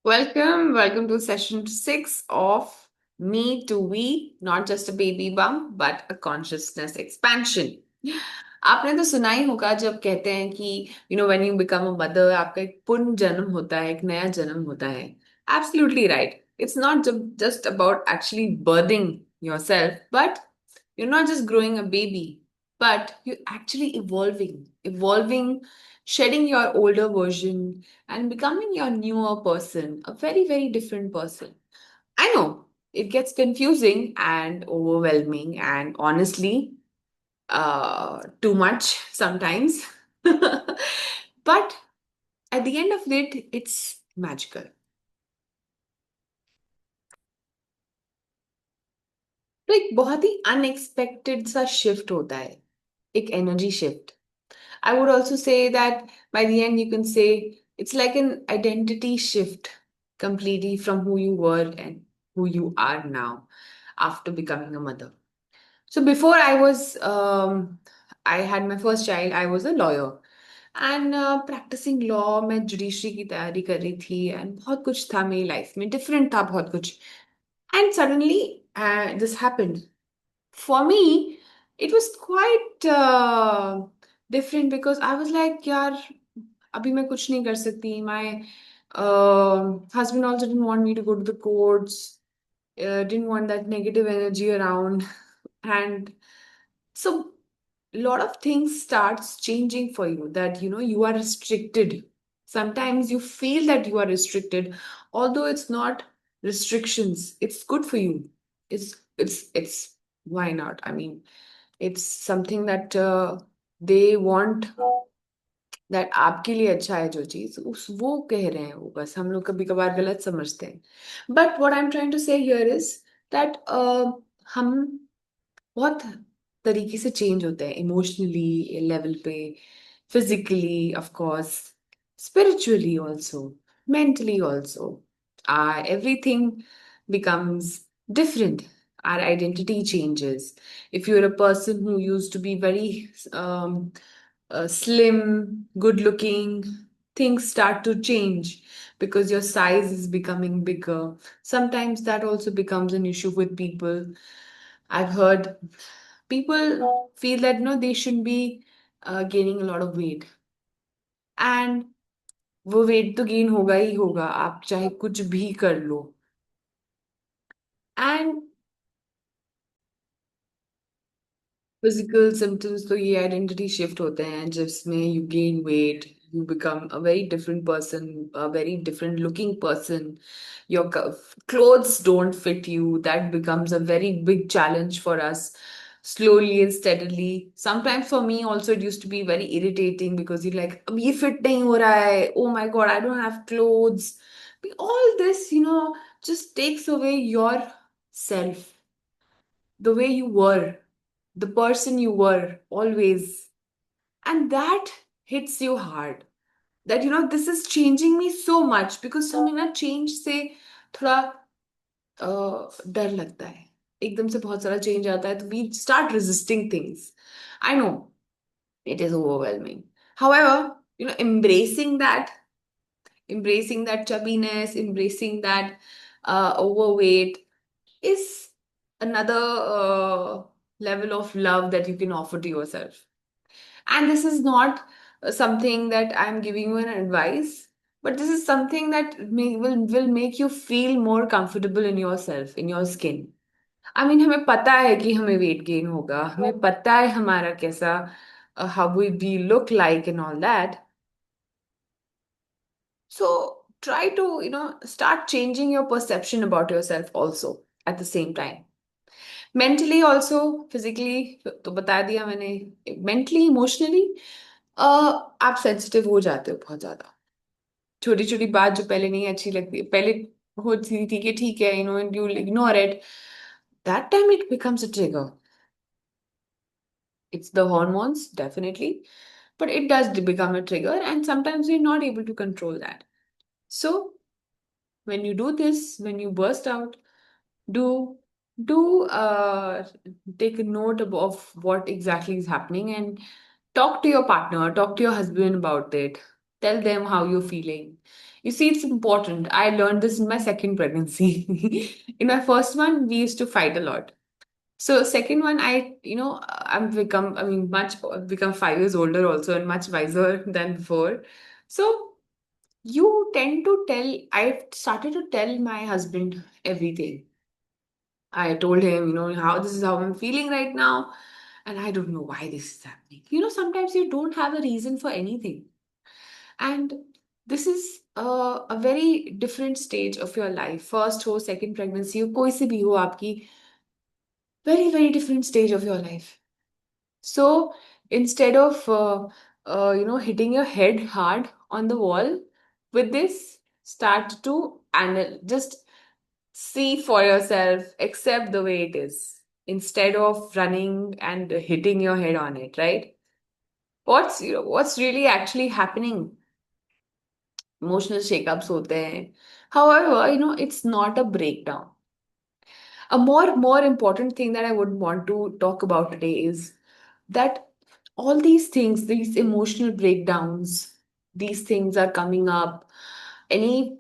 Welcome to session 6 of Me to We, not just a baby bump, but a consciousness expansion. आपने तो सुना ही होगा जब कहते हैं कि when you become a mother आपका एक पुनर्जन्म होता है, एक नया जन्म होता है. Absolutely right. It's not just about actually berthing yourself, but you're not just growing a baby, but you're actually evolving, shedding your older version and becoming your newer person, a very, very different person. I know it gets confusing and overwhelming and honestly, too much sometimes. But at the end of it, it's magical. तो एक बहुत ही unexpected सा shift होता है, एक energy shift. I would also say that by the end, you can say it's like an identity shift completely from who you were and who you are now after becoming a mother. So before I had my first child, I was a lawyer. And practicing law, मैं judiciary की तैयारी कर रही थी and बहुत कुछ था मेरी लाइफ में, different था बहुत कुछ. And suddenly this happened. For me, it was quite different because I was like, यार अभी मैं कुछ नहीं कर सकती. My husband also didn't want me to go to the courts, didn't want that negative energy around, and so a lot of things starts changing for you. That you are restricted. Sometimes you feel that you are restricted, although it's not restrictions. It's good for you. It's why not? I mean, it's something that they want, that आपके लिए अच्छा है जो चीज उस वो कह रहे हैं, वो बस हम लोग कभी कभार गलत समझते हैं. But what I am trying to say here is that हम बहुत तरीके से चेंज होते हैं, इमोशनली लेवल पे, physically of course, spiritually also, mentally also. Everything becomes different. Our identity changes. If you're a person who used to be very slim, good looking, things start to change because your size is becoming bigger. Sometimes that also becomes an issue with people. I've heard people feel that no, they shouldn't be gaining a lot of weight. And वो wait तो gain होगा ही होगा, आप चाहे कुछ भी कर लो. And physical symptoms तो ये आइडेंटिटी शिफ्ट होते हैं जिसमें you gain weight, you become a very different person, a very different looking person. Your clothes don't fit you. That becomes a very big challenge for us, slowly and steadily. Sometimes for me also it used to be very irritating because you're like, अब ये fit नहीं हो रहा है, oh my god, I don't have clothes. All this just takes away your self, the way you were, the person you were always. And that hits you hard. That this is changing me so much because हमें ना change से थोड़ा डर लगता है. एकदम से बहुत सारा चेंज आता है तो we start resisting things. I know it is overwhelming. However, embracing that chubbiness, embracing that overweight is another level of love that you can offer to yourself. And this is not something that I'm giving you an advice, but this is something that will make you feel more comfortable in yourself, in your skin. I mean, हमें पता है कि हमें weight gain होगा, हमें पता है हमारा कैसा how we look like and all that. So try to, start changing your perception about yourself also at the same time. Mentally also, physically तो बता दिया मैंने. Mentally, emotionally आप सेंसिटिव हो जाते हो बहुत ज्यादा. छोटी छोटी बात जो पहले नहीं अच्छी लगती, पहले होती थी कि ठीक है, you ignore it, that time it becomes a trigger. It's the hormones, definitely, but it does become a trigger, and sometimes we're not able to control that. So when you do this, when you burst out, do do take a note of what exactly is happening and talk to your partner, talk to your husband about it. Tell them how you're feeling. You see, it's important. I learned this in my second pregnancy. In my first one, we used to fight a lot. So second one, I mean, I've become 5 years older also and much wiser than before. So you tend to tell, I started to tell my husband everything. I told him, how this is how I'm feeling right now. And I don't know why this is happening. Sometimes you don't have a reason for anything. And this is a very different stage of your life. First हो, second pregnancy हो, कोई सी भी हो आपकी, very, very different stage of your life. So instead of hitting your head hard on the wall with this, start to just see for yourself, accept the way it is, instead of running and hitting your head on it, right? What's really actually happening? Emotional shakeups होते हैं. However, it's not a breakdown. A more important thing that I would want to talk about today is that all these things, these emotional breakdowns, these things are coming up. Any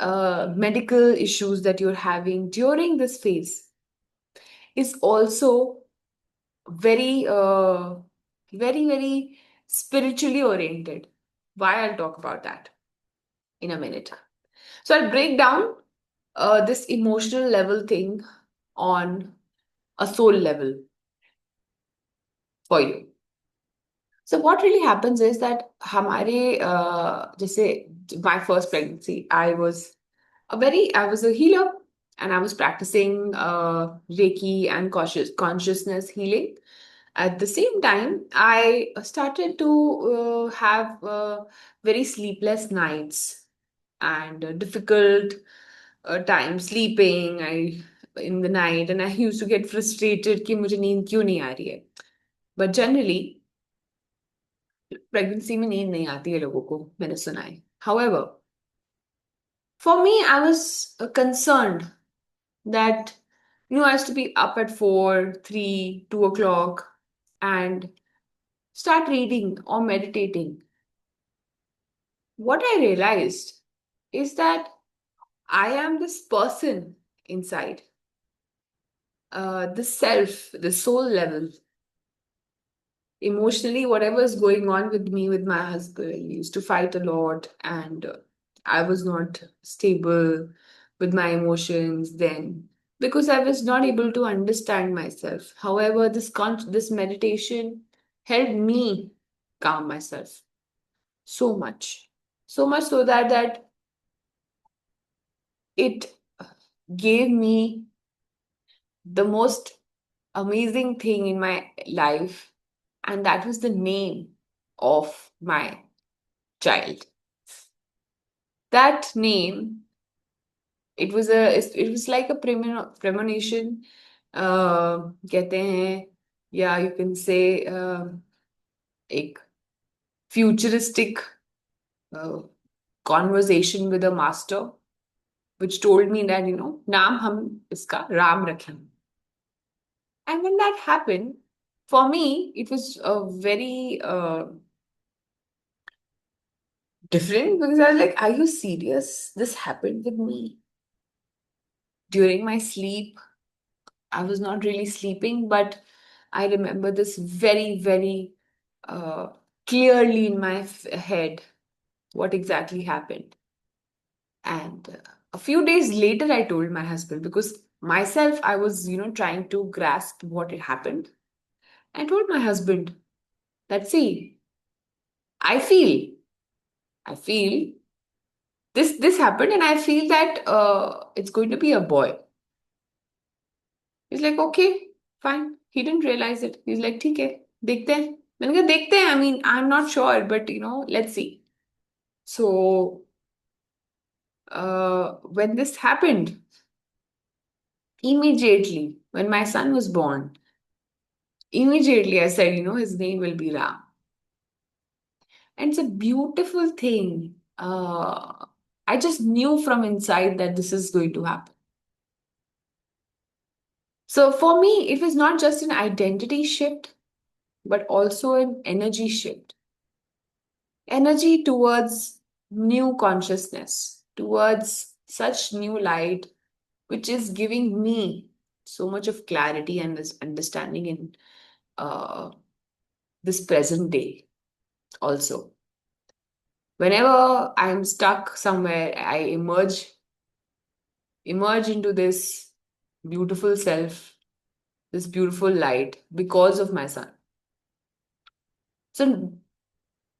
medical issues that you're having during this phase is also very, very, very spiritually oriented. Why? I'll talk about that in a minute. So I'll break down this emotional level thing on a soul level for you. So what really happens is that हमारे जैसे my first pregnancy, I was a healer and I was practicing Reiki and consciousness healing. At the same time, I started to have very sleepless nights and difficult time sleeping. I in the night, and I used to get frustrated कि मुझे नींद क्यों नहीं आ रही है. But generally, pregnancy में नींद नहीं आती है लोगों को, मैंने सुना है. However, for me, I was concerned that I used to be up at 4, 3, 2 o'clock and start reading or meditating. What I realized is that I am this person inside, the self, the soul level. Emotionally, whatever is going on with me, with my husband, we used to fight a lot, and I was not stable with my emotions then because I was not able to understand myself. However, this meditation helped me calm myself so much so that it gave me the most amazing thing in my life, and that was the name of my child. That name, it was like a premonition. कहते हैं, yeah, you can say एक futuristic conversation with a master, which told me that नाम हम इसका राम रखें. And when that happened, for me, it was very different because I was like, are you serious? This happened with me. During my sleep, I was not really sleeping, but I remember this very, very uh, clearly in my head what exactly happened. And a few days later, I told my husband because myself, I was, trying to grasp what had happened. I told my husband that, see, I feel, I feel this happened, and I feel that it's going to be a boy. He's like, okay, fine. He didn't realize it. He's like, ठीक है, देखते हैं. मैंने कहा देखते हैं. I mean, I'm not sure, but let's see. So when this happened, immediately when my son was born, immediately I said, his name will be Ram. And it's a beautiful thing. I just knew from inside that this is going to happen. So for me, it was not just an identity shift, but also an energy shift. Energy towards new consciousness, towards such new light, which is giving me so much of clarity and this understanding in uh, this present day also. Whenever I'm stuck somewhere, I emerge into this beautiful self, this beautiful light because of my son. So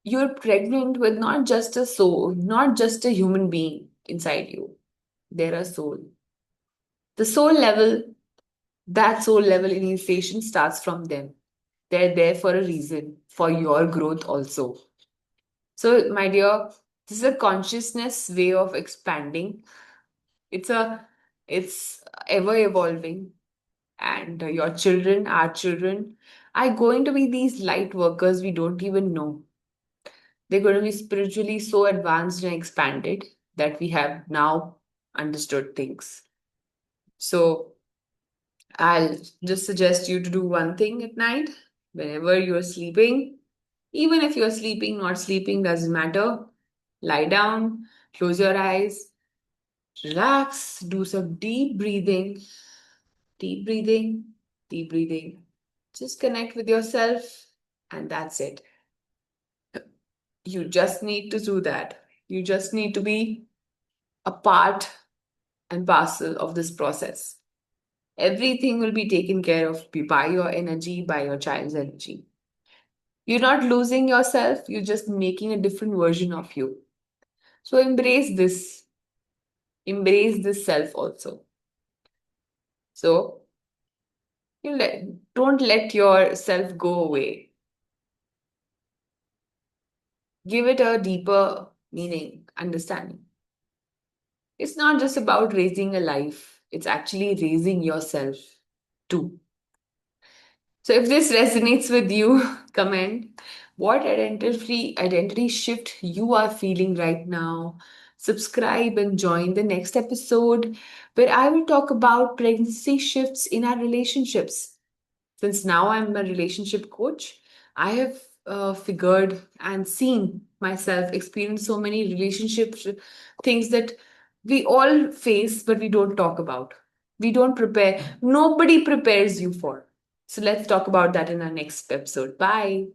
you're pregnant with not just a soul, not just a human being inside you. They're a soul. The soul level, that soul level initiation starts from them. They're there for a reason, for your growth also. So, my dear, this is a consciousness way of expanding. It's a it's ever evolving, and your children, our children, are going to be these light workers we don't even know. They're going to be spiritually so advanced and expanded that we have now understood things. So I'll just suggest you to do one thing at night whenever you're sleeping. Even if you're sleeping, not sleeping, doesn't matter. Lie down, close your eyes, relax, do some deep breathing, deep breathing. Just connect with yourself, and that's it. You just need to do that. You just need to be a part and parcel of this process. Everything will be taken care of by your energy, by your child's energy. You're not losing yourself, you're just making a different version of you. So embrace this self also. So don't let yourself go away. Give it a deeper meaning, understanding. It's not just about raising a life, it's actually raising yourself too. So if this resonates with you, comment what identity shift you are feeling right now. Subscribe and join the next episode where I will talk about pregnancy shifts in our relationships. Since now I'm a relationship coach, I have figured and seen myself experience so many relationship things that we all face, but we don't talk about. We don't prepare. Nobody prepares you for. So let's talk about that in our next episode. Bye.